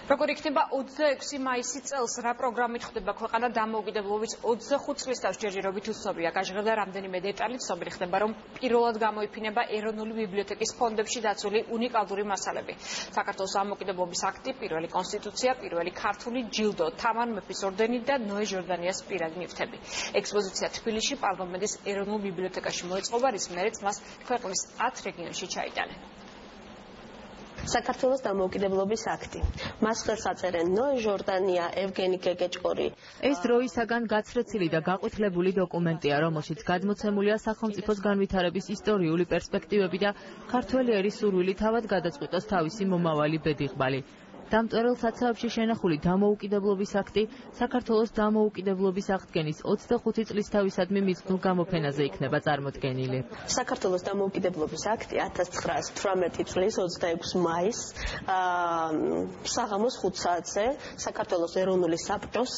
როგორ იქნება 26 მაისი წელს რა პროგრამით ხდება ქვეყანა დამოუკიდებლობის 25 წლის თავშეჯერობით უცნობია. გაჟღერდა რამდენიმე დეტალი, ცნობილი ხდება, რომ პირველად გამოიფინება ეროვნული ბიბლიოთეკის ფონდებში დაცული უნიკალური მასალები. საქართველოს დამოუკიდებლობის აქტი, პირველი კონსტიტუცია, პირველი ქართული ჯილდო, თამარ მეფის ორდენი და ნოე ჟორდანიას პირადი ნივთები. ექსპოზიცია თბილისში პარლამენტის ეროვნულ ბიბლიოთეკაში მოეწყობა, რის მერეც მას ქვეყნის 10 რეგიონში ჩაიტანენ. საქართველოს დამოუკიდებლობის აქტი. მას ხელს აწერენ ნოე ჟორდანია, ევგენი გეგეჭკორი. ეს დროისაგან გაცრეცილი და გაყვითლებული დოკუმენტია, რომელშიც გადმოცემულია სახელმწიფოს განვითარების ისტორიული პერსპექტივები და ქართველი ერის სურვილი თავად გადაწყვიტოს თავისი მომავალი ბედიღბალი. დამწერილ საცავებში შენახული დამოუკიდებლობის აქტი საქართველოს დამოუკიდებლობის აღდგენის 25 წლის თავისადმი მიზნულ გამოფენაზე იქნება წარმოდგენილი. საქართველოს დამოუკიდებლობის აქტი 1918 წლის 26 მაისს საღამოს 5 საათზე საქართველოს ეროვნული საბჭოს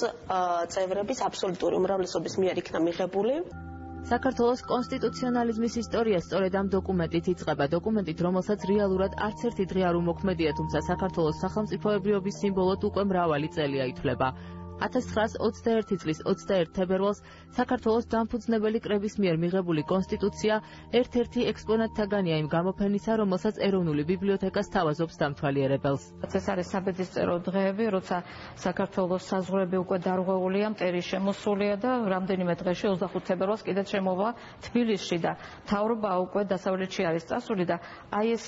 წევრების აბსოლუტური უმრავლესობის მიერ იქნა მიღებული. საქართველოს კონსტიტუციონალიზმის ისტორია სწორედ ამ დოკუმენტით იწყება, დოკუმენტით, რომელსაც რეალურად არც ერთი დღე არ უმოქმედია, თუმცა საქართველოს სახელმწიფოებრიობის სიმბოლოდ უკვე მრავალი წელია ითვლება. 1921 წლის 21 თებერვალს საქართველოს დამფუძნებელი კრების მიერ მიღებული კონსტიტუცია ერთ-ერთი ექსპონატთაგანია იმ გამოფენისა, რომელსაც ეროვნული ბიბლიოთეკა სთავაზობს დამთვალიერებელს. ეს არის საბედისწერო დღეები, როცა საქართველოს საზღვრები უკვე დარღვეულია, მტერი შემოსულია და რამდენიმე დღეში 25 თებერვალს კიდეც შემოვა თბილისში და მთავრობა უკვე დასავლეთში არის წასული და აი ეს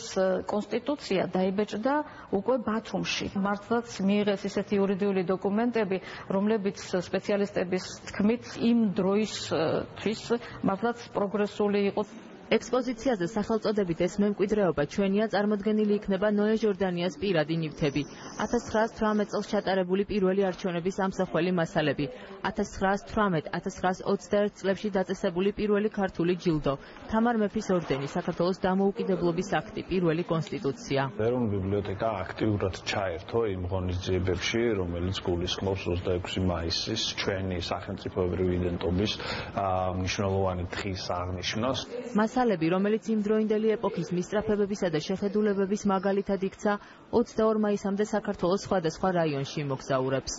კონსტიტუცია დაიბეჭდა უკვე ბათუმში. მართლაც მიიღეს ისეთი იურიდიული დოკუმენტები, რომლებიც სპეციალისტების თქმით იმ დროისთვის მართლაც პროგრესული იყო. ექსპოზიციაზე სახელწოდებით ეს მემკვიდრეობა ჩვენია წარმოდგენილი იქნება ნოე ჟორდანიას პირადი ნივთები, 1918 წელს ჩატარებული პირველი არჩევნების ამსახველი მასალები, 1918-1921 წლებში დაწესებული პირველი ქართული ჯილდო, თამარ მეფის ორდენი, საქართველოს დამოუკიდებლობის აქტი, პირველი კონსტიტუცია. ეროვნული ბიბლიოთეკა აქტიურად ჩაერთო იმ ღონისძიებებში, რომელიც გულისხმობს 26 მაისის ჩვენი სახელმწიფოებრივი იდენტობის მნიშვნელოვანი დღის აღნიშვნას. მასალები, რომელიც იმდროინდელი ეპოქის მისწრაფებებისა და შეხედულებების მაგალითად იქცა, 22 მაისამდე საქართველოს სხვადასხვა რაიონში მოგზაურებს.